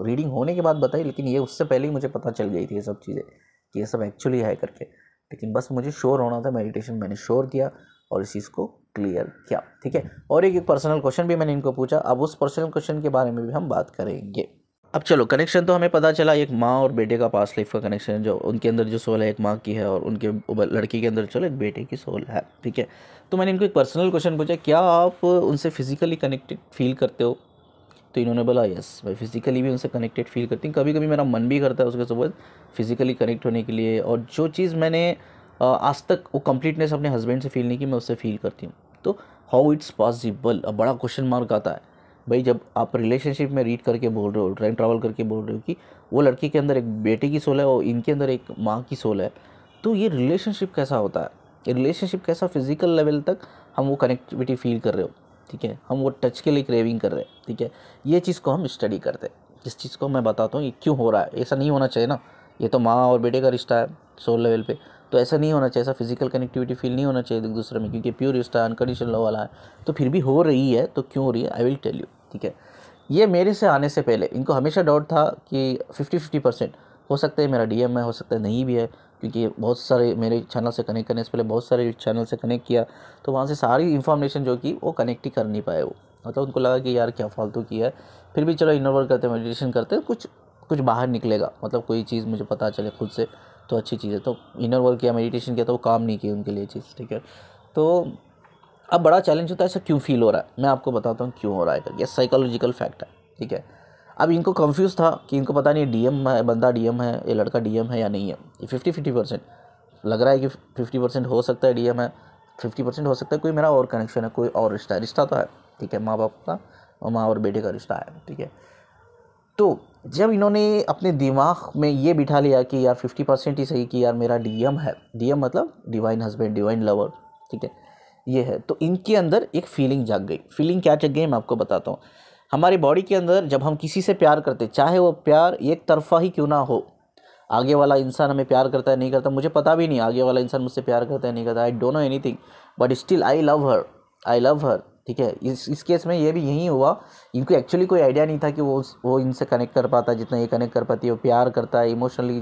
रीडिंग होने के बाद बताई, लेकिन ये उससे पहले ही मुझे पता चल गई थी ये सब चीज़ें कि ये सब एक्चुअली है करके, लेकिन बस मुझे श्योर होना था। मेडिटेशन मैंने श्योर किया और इस चीज़ को क्लियर किया, ठीक है। और एक पर्सनल क्वेश्चन भी मैंने इनको पूछा, अब उस पर्सनल क्वेश्चन के बारे में भी हम बात करेंगे। अब चलो, कनेक्शन तो हमें पता चला एक माँ और बेटे का पास्ट लाइफ का कनेक्शन, जो उनके अंदर जो सोल है एक माँ की है और उनके लड़की के अंदर चलो एक बेटे की सोल है, ठीक है। तो मैंने इनको एक पर्सनल क्वेश्चन पूछा, क्या आप उनसे फिजिकली कनेक्टेड फील करते हो? तो इन्होंने बोला यस, मैं फिज़िकली भी उनसे कनेक्टेड फील करती हूँ, कभी कभी मेरा मन भी करता है उसके साथ फिज़िकली कनेक्ट होने के लिए, और जो चीज़ मैंने आज तक वो कंप्लीटनेस अपने हस्बैंड से फील नहीं की, मैं उससे फील करती हूँ। तो हाउ इट्स पॉसिबल, अब बड़ा क्वेश्चन मार्क आता है भाई। जब आप रिलेशनशिप में रीड करके बोल रहे हो, टाइम ट्रैवल करके बोल रहे हो कि वो लड़की के अंदर एक बेटे की सोल है और इनके अंदर एक माँ की सोल है, तो ये रिलेशनशिप कैसा होता है, ये रिलेशनशिप कैसा फिजिकल लेवल तक हम वो कनेक्टिविटी फील कर रहे हो, ठीक है, हम वो टच के लिए क्रेविंग कर रहे हैं, ठीक है। ये चीज़ को हम स्टडी करते हैं, जिस चीज़ को मैं बताता हूँ ये क्यों हो रहा है। ऐसा नहीं होना चाहिए ना, ये तो माँ और बेटे का रिश्ता है सोल लेवल पे, तो ऐसा नहीं होना चाहिए, ऐसा फिजिकल कनेक्टिविटी फील नहीं होना चाहिए एक दूसरे में, क्योंकि प्योर रिश्ता है, अनकंडीशनल लव वाला है। तो फिर भी हो रही है, तो क्यों हो रही है, आई विल टेल यू, ठीक है। ये मेरे से आने से पहले इनको हमेशा डाउट था कि 50-50% हो सकता है मेरा डीएम है, हो सकता है नहीं भी है, क्योंकि बहुत सारे मेरे चैनल से कनेक्ट करने से पहले बहुत सारे चैनल से कनेक्ट किया, तो वहाँ से सारी इन्फॉर्मेशन जो कि वो कनेक्ट ही कर नहीं पाए वो, मतलब उनको लगा कि यार क्या फालतू किया है। फिर भी चलो इनर वर्क करते, मेडिटेशन करते, कुछ कुछ बाहर निकलेगा, मतलब कोई चीज़ मुझे पता चले खुद से, तो अच्छी चीज़ है। तो इनर वर्क किया, मेडिटेशन किया, तो वो काम नहीं किया उनके लिए चीज़, ठीक है। तो अब बड़ा चैलेंज होता है ऐसा क्यों फील हो रहा है, मैं आपको बताता हूँ क्यों हो रहा है करके। साइकोलॉजिकल फैक्ट है, ठीक है। अब इनको कंफ्यूज था कि इनको पता नहीं डीएम है, बंदा डीएम है, ये लड़का डीएम है या नहीं है। ये 50-50% लग रहा है कि 50% हो सकता है डीएम है, 50% हो सकता है कोई मेरा और कनेक्शन है, कोई और रिश्ता है, रिश्ता तो है, ठीक है, माँ बाप का और माँ और बेटे का रिश्ता है, ठीक है। तो जब इन्होंने अपने दिमाग में ये बिठा लिया कि यार 50% ही सही कि यार मेरा डीएम है, डीएम मतलब डिवाइन हस्बैंड, डिवाइन लवर, ठीक है, ये है, तो इनके अंदर एक फीलिंग जाग गई। फीलिंग क्या जाग गई मैं आपको बताता हूँ। हमारी बॉडी के अंदर जब हम किसी से प्यार करते, चाहे वो प्यार एक तरफा ही क्यों ना हो, आगे वाला इंसान हमें प्यार करता है नहीं करता मुझे पता भी नहीं, आगे वाला इंसान मुझसे प्यार करता है नहीं करता, I don't know anything, but still I love हर, ठीक है। इस केस में ये भी यही हुआ, इनको एक्चुअली कोई आइडिया नहीं था कि वो इनसे कनेक्ट कर पाता है जितना ये कनेक्ट कर पाती है, वो प्यार करता है, इमोशनली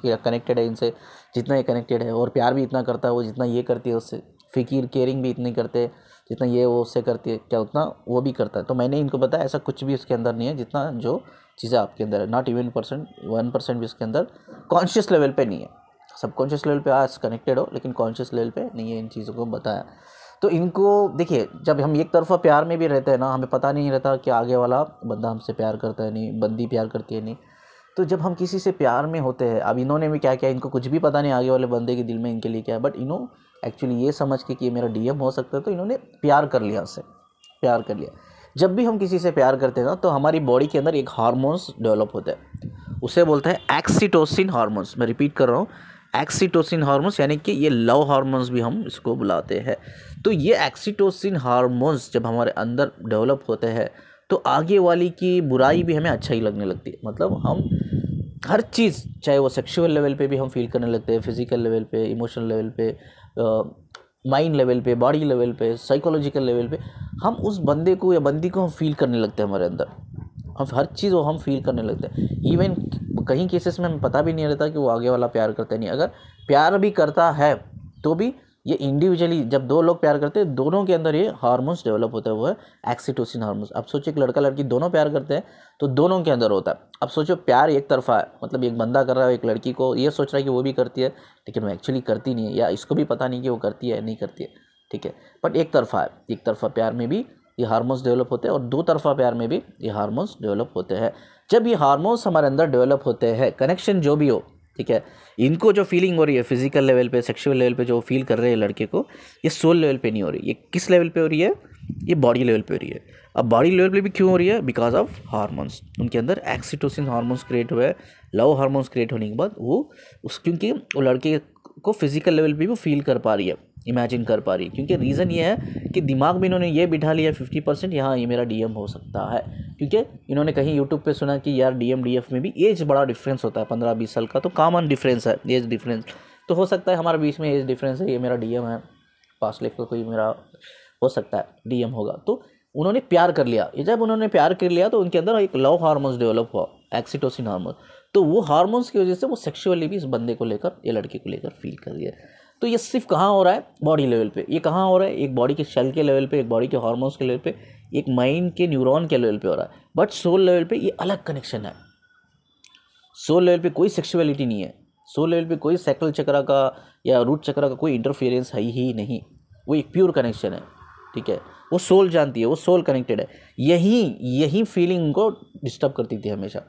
कनेक्टेड है इनसे जितना ये कनेक्टेड है, और प्यार भी इतना करता है वो जितना ये करती है उससे, फिक्र केयरिंग भी इतनी करते हैं जितना ये वो उससे करती है, क्या उतना वो भी करता है। तो मैंने इनको बताया ऐसा कुछ भी उसके अंदर नहीं है जितना जो चीज़ें आपके अंदर है, नॉट इवन 1% भी उसके अंदर कॉन्शियस लेवल पे नहीं है। सबकॉन्शियस लेवल पे आज कनेक्टेड हो, लेकिन कॉन्शियस लेवल पे नहीं है, इन चीज़ों को बताया। तो इनको देखिए, जब हम एक तरफा प्यार में भी रहते हैं ना, हमें पता नहीं रहता कि आगे वाला बंदा हमसे प्यार करता है नहीं, बंदी प्यार करती है नहीं। तो जब हम किसी से प्यार में होते हैं, अब इन्होंने भी क्या किया, इनको कुछ भी पता नहीं आगे वाले बंदे के दिल में इनके लिए क्या है, बट इन्हों एक्चुअली ये समझ के कि ये मेरा डीएम हो सकता है, तो इन्होंने प्यार कर लिया, उससे प्यार कर लिया। जब भी हम किसी से प्यार करते हैं ना, तो हमारी बॉडी के अंदर एक हार्मोन्स डेवलप होता है, उसे बोलते हैं एक्सीटोसिन हार्मोन्स। मैं रिपीट कर रहा हूँ, एक्सीटोसिन हार्मोन्स, यानी कि ये लव हार्मोन्स भी हम इसको बुलाते हैं। तो ये एक्सीटोसिन हार्मोन्स जब हमारे अंदर डेवलप होते हैं, तो आगे वाली की बुराई भी हमें अच्छा ही लगने लगती है। मतलब हम हर चीज़, चाहे वो सेक्सुअल लेवल पे भी हम फील करने लगते हैं, फिजिकल लेवल पे, इमोशनल लेवल पे, माइंड लेवल पे, बॉडी लेवल पे, साइकोलॉजिकल लेवल पे, हम उस बंदे को या बंदी को हम फील करने लगते हैं हमारे अंदर, हम हर चीज़ वो हम फील करने लगते हैं। इवन कहीं केसेस में हमें पता भी नहीं रहता कि वो आगे वाला प्यार करता है नहीं, अगर प्यार भी करता है तो भी ये इंडिविजुअली जब दो लोग प्यार करते हैं दोनों के अंदर ये हार्मोन्स डेवलप होता है, वो है एक्सीटोसिन हार्मोन्स। अब सोचिए एक लड़का लड़की दोनों प्यार करते हैं तो दोनों के अंदर होता है। अब सोचो प्यार एक तरफा है, मतलब एक बंदा कर रहा है एक लड़की को, ये सोच रहा है कि वो भी करती है लेकिन वो एक्चुअली करती नहीं है, या इसको भी पता नहीं कि वो करती है या नहीं करती है, ठीक है। बट एक तरफा है, एक तरफा प्यार में भी ये हार्मोन्स डेवलप होते हैं और दो तरफा प्यार में भी ये हार्मोन्स डेवलप होते हैं। जब ये हार्मोन्स हमारे अंदर डेवलप होते हैं, कनेक्शन जो भी हो, ठीक है, इनको जो फीलिंग हो रही है फिजिकल लेवल पे, सेक्सुअल लेवल पे जो फील कर रहे हैं लड़के को, ये सोल लेवल पे नहीं हो रही, ये किस लेवल पे हो रही है, ये बॉडी लेवल पे हो रही है। अब बॉडी लेवल पे भी क्यों हो रही है, बिकॉज ऑफ हार्मोन्स। उनके अंदर एक्सीटोसिन हार्मोन्स क्रिएट हुए, लव हार्मोन्स क्रिएट होने के बाद वो क्योंकि वो लड़के को फिजिकल लेवल पे भी फील कर पा रही है, इमेजिन कर पा रही है, क्योंकि रीज़न ये है कि दिमाग में इन्होंने ये बिठा लिया 50% यहाँ ये मेरा डीएम हो सकता है, क्योंकि इन्होंने कहीं यूट्यूब पे सुना कि यार डीएम डीएफ में भी एज बड़ा डिफरेंस होता है, 15-20 साल का तो कॉमन डिफरेंस है एज डिफरेंस, तो हो सकता है हमारे बीच में एज डिफरेंस है, ये मेरा डीएम है, पास्ट लाइफ का कोई मेरा हो सकता है डीएम होगा। तो उन्होंने प्यार कर लिया, जब उन्होंने प्यार कर लिया तो उनके अंदर एक लव हार्मोन्स डेवलप हुआ, एक्सीटोसिन हार्मोन, तो वो हार्मोन्स की वजह से वो सेक्सुअली भी इस बंदे को लेकर, ये लड़के को लेकर फील कर रही है। तो ये सिर्फ कहाँ हो रहा है, बॉडी लेवल पे। ये कहाँ हो रहा है, एक बॉडी के सेल के लेवल पे, एक बॉडी के हार्मोन्स के लेवल पे, एक माइंड के न्यूरॉन के लेवल पे हो रहा है। बट सोल लेवल पे ये अलग कनेक्शन है। सोल लेवल पे कोई सेक्सुअलिटी नहीं है, सोल लेवल पे कोई सैक्रल चक्र का या रूट चक्र का कोई इंटरफेरेंस है ही नहीं, वो एक प्योर कनेक्शन है, ठीक है। वो सोल जानती है, वो सोल कनेक्टेड है। यही फीलिंग उनको डिस्टर्ब करती थी हमेशा,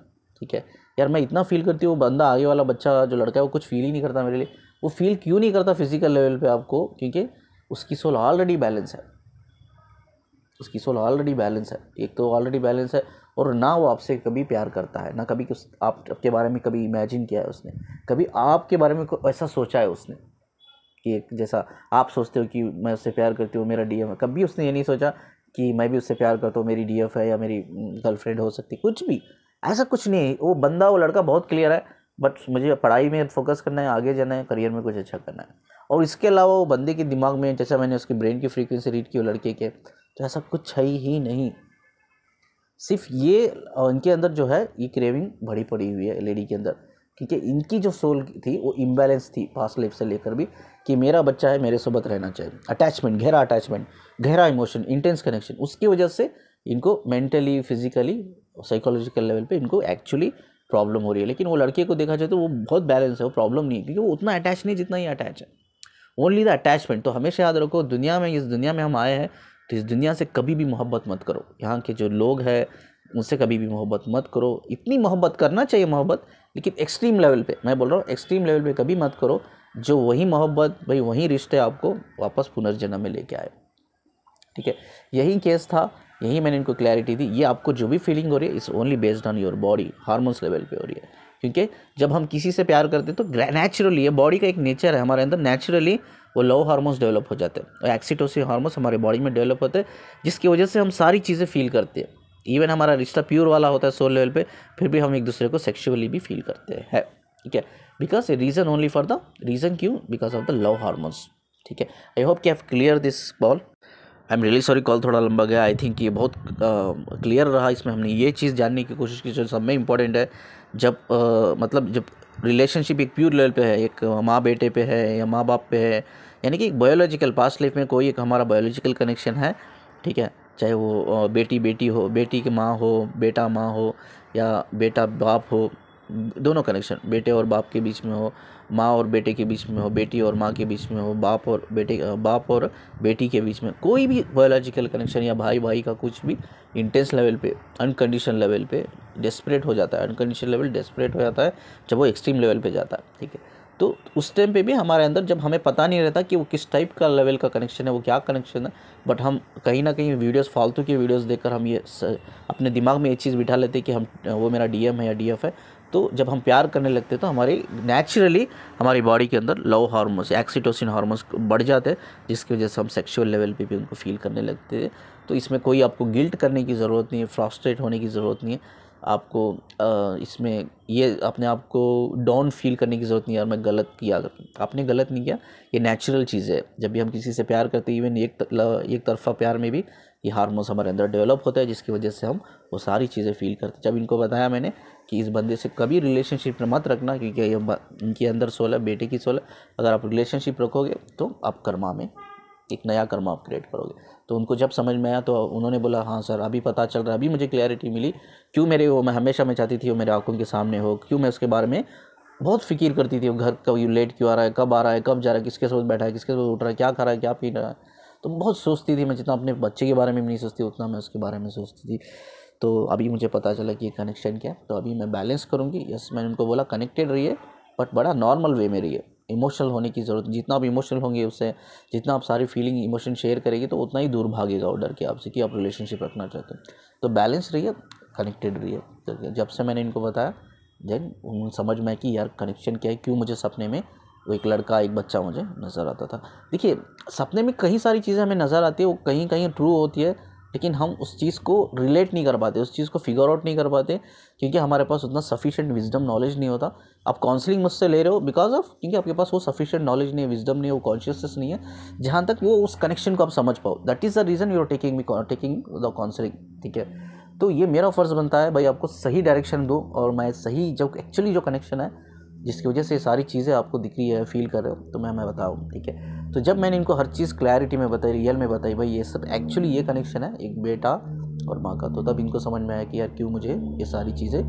ठीक है। यार मैं इतना फील करती हूँ, वो बंदा आगे वाला बच्चा जो लड़का है वो कुछ फील ही नहीं करता मेरे लिए। वो फील क्यों नहीं करता फिजिकल लेवल पे आपको, क्योंकि उसकी सोल ऑलरेडी बैलेंस है, उसकी सोल ऑलरेडी बैलेंस है। एक तो ऑलरेडी बैलेंस है, और ना वो आपसे कभी प्यार करता है, ना कभी आपके बारे में कभी इमेजिन किया है उसने, कभी आपके बारे में ऐसा सोचा है उसने कि जैसा आप सोचते हो कि मैं उससे प्यार करती हूँ, मेरा डीएम है। कभी उसने ये नहीं सोचा कि मैं भी उससे प्यार करता हूँ, मेरी डीएफ है या मेरी गर्लफ्रेंड हो सकती, कुछ भी ऐसा कुछ नहीं है। वो बंदा, वो लड़का बहुत क्लियर है, बट मुझे पढ़ाई में फोकस करना है, आगे जाना है, करियर में कुछ अच्छा करना है। और इसके अलावा वो बंदे के दिमाग में, जैसा मैंने उसके ब्रेन की फ्रीक्वेंसी रीड की वो लड़के के, तो ऐसा कुछ है ही नहीं। सिर्फ ये इनके अंदर जो है ये क्रेविंग भरी पड़ी हुई है लेडी के अंदर, क्योंकि इनकी जो सोल थी वो इम्बैलेंस थी पास्ट लाइफ से लेकर भी, कि मेरा बच्चा है, मेरे सोबत रहना चाहिए, अटैचमेंट, गहरा इमोशन, इंटेंस कनेक्शन, उसकी वजह से इनको मेंटली, फिजिकली, साइकोलॉजिकल लेवल पे इनको एक्चुअली प्रॉब्लम हो रही है। लेकिन वो लड़के को देखा जाए तो वो बहुत बैलेंस है, वो प्रॉब्लम नहीं है, क्योंकि वो उतना अटैच नहीं जितना ही अटैच है, ओनली द अटैचमेंट। तो हमेशा याद रखो, इस दुनिया में हम आए हैं तो इस दुनिया से कभी भी मोहब्बत मत करो। यहाँ के जो लोग हैं उनसे कभी भी मोहब्बत मत करो। इतनी मोहब्बत करना चाहिए मोहब्बत, लेकिन एक्सट्रीम लेवल पे, मैं बोल रहा हूँ एक्सट्रीम लेवल पे कभी मत करो, जो वही मोहब्बत, भाई वही रिश्ते आपको वापस पुनर्जन्म में लेके आए, ठीक है। यही केस था, यही मैंने इनको क्लैरिटी दी। ये आपको जो भी फीलिंग हो रही है it's only based on your body, hormones level पे हो रही है, क्योंकि जब हम किसी से प्यार करते हैं तो नेचुरली, ये बॉडी का एक नेचर है, हमारे अंदर नेचुरली वो लव हार्मोन्स डेवलप हो जाते हैं, और एक्सीटोसिन हार्मोन्स हमारे बॉडी में डेवलप होते हैं, जिसकी वजह से हम सारी चीज़ें फील करते हैं। इवन हमारा रिश्ता प्योर वाला होता है सोल लेवल पे, फिर भी हम एक दूसरे को सेक्सुअली भी फील करते हैं, ठीक है। Because reason only for the reason, क्यों, because of the love hormones, ठीक है। आई होप कि have clear this call. I am really sorry, call थोड़ा लंबा गया। आई थिंक ये बहुत क्लियर रहा। इसमें हमने ये चीज़ जानने की कोशिश की जो सब में इम्पॉर्टेंट है, जब मतलब जब रिलेशनशिप एक प्योर लेवल पे है, एक माँ बेटे पे है या माँ बाप पे है, यानी कि एक बायोलॉजिकल पास्ट लाइफ में कोई एक हमारा बायोलॉजिकल कनेक्शन है, ठीक है। चाहे वो बेटी हो, बेटी की माँ हो, बेटा माँ हो, या बेटा बाप हो, दोनों कनेक्शन बेटे और बाप के बीच में हो, माँ और बेटे के बीच में हो, बेटी और माँ के बीच में हो, बाप और बेटी के बीच में, कोई भी बायोलॉजिकल कनेक्शन या भाई भाई का कुछ भी इंटेंस लेवल पे, अनकंडीशनल लेवल पे डेस्परेट हो जाता है, अनकंडीशनल लेवल डेस्परेट हो जाता है जब वो एक्सट्रीम लेवल पे जाता है, ठीक है। तो उस टाइम पे भी हमारे अंदर, जब हमें पता नहीं रहता कि वो किस टाइप का लेवल का कनेक्शन है, वो क्या कनेक्शन है, बट हम कहीं ना कहीं वीडियोस, फालतू की वीडियोस देखकर हम ये अपने दिमाग में ये चीज़ बिठा लेते कि हम वो मेरा डीएम है या डीएफ है। तो जब हम प्यार करने लगते हैं तो हमारी नेचुरली हमारी बॉडी के अंदर लव हार्मोन्स, एक्सीटोसिन हार्मोन्स बढ़ जाते हैं, जिसकी वजह से हम सेक्सुअल लेवल पे भी उनको फील करने लगते हैं। तो इसमें कोई आपको गिल्ट करने की ज़रूरत नहीं है, फ्रस्ट्रेट होने की ज़रूरत नहीं है आपको। इसमें ये अपने आप को डाउन फील करने की ज़रूरत नहीं है, यार मैं गलत किया। आपने गलत नहीं किया, ये नेचुरल चीज़ है। जब भी हम किसी से प्यार करते हैं, इवन एक तरफा प्यार में भी ये हार्मोन्स हमारे अंदर डेवलप होता है, जिसकी वजह से हम वो सारी चीज़ें फील करते हैं। जब इनको बताया मैंने कि इस बंदे से कभी रिलेशनशिप में मत रखना, क्योंकि ये इनके अंदर सोल है, बेटे की सोल है, अगर आप रिलेशनशिप रखोगे तो आप कर्मा में एक नया कर्मा आप क्रिएट करोगे। तो उनको जब समझ में आया तो उन्होंने बोला हाँ सर अभी पता चल रहा है, अभी मुझे क्लैरिटी मिली क्यों मेरे वो, मैं हमेशा मैं चाहती थी वो मेरे आंखों के सामने हो, क्यों मैं उसके बारे में बहुत फिक्र करती थी, वो घर कब लेट क्यों आ रहा है, कब आ रहा है, कब जा रहा है, किसके साथ बैठा है, किसके साथ उठ रहा है, क्या खा रहा है, क्या पी रहा है। तो बहुत सोचती थी मैं, जितना अपने बच्चे के बारे में भी नहीं सोचती उतना मैं उसके बारे में सोचती थी। तो अभी मुझे पता चला कि ये कनेक्शन क्या है, तो अभी मैं बैलेंस करूँगी। यस, मैंने उनको बोला कनेक्टेड रहिए बट बड़ा नॉर्मल वे में रहिए, इमोशनल होने की ज़रूरत, जितना आप इमोशनल होंगे उससे, जितना आप सारी फीलिंग इमोशन शेयर करेंगे तो उतना ही दूर भागेगा वो डर के आपसे कि आप रिलेशनशिप रखना चाहते हैं। तो बैलेंस रहिए, कनेक्टेड रहिए। तो जब से मैंने इनको बताया देन उन्हें समझ में आया कि यार कनेक्शन क्या है, क्यों मुझे सपने में वो एक लड़का एक बच्चा मुझे नज़र आता था। देखिए सपने में कई सारी चीज़ें हमें नज़र आती है, वो कहीं कहीं ट्रू होती है, लेकिन हम उस चीज़ को रिलेट नहीं कर पाते, उस चीज़ को फिगर आउट नहीं कर पाते, क्योंकि हमारे पास उतना सफिशिएंट विजडम नॉलेज नहीं होता। आप काउंसलिंग मुझसे ले रहे हो बिकॉज ऑफ, क्योंकि आपके पास वो सफिशिएंट नॉलेज नहीं है, विजडम नहीं है, वो कॉन्शियसनेस नहीं है, जहाँ तक वो उस कनेक्शन को आप समझ पाओ। That is the reason you are taking the counselling. ठीक है, तो ये मेरा फ़र्ज़ बनता है भाई आपको सही डायरेक्शन दो, और मैं सही जो एक्चुअली जो कनेक्शन है जिसकी वजह से ये सारी चीज़ें आपको दिख रही है, फील कर रहे हो, तो मैं बताऊँ। ठीक है, तो जब मैंने इनको हर चीज़ क्लैरिटी में बताई, रियल में बताई भाई ये सब एक्चुअली ये कनेक्शन है एक बेटा और माँ का, तो तब इनको समझ में आया कि यार क्यों मुझे ये सारी चीज़ें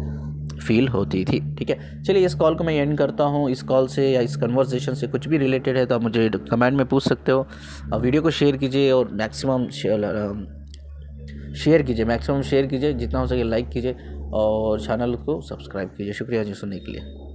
फील होती थी। ठीक है, चलिए इस कॉल को मैं एंड करता हूँ। इस कॉल से या इस कन्वर्सेशन से कुछ भी रिलेटेड है तो आप मुझे कमेंट में पूछ सकते हो। वीडियो को शेयर कीजिए और मैक्सिमम शेयर कीजिए, जितना हो सके लाइक कीजिए और चैनल को सब्सक्राइब कीजिए। शुक्रिया जी सुनने के लिए।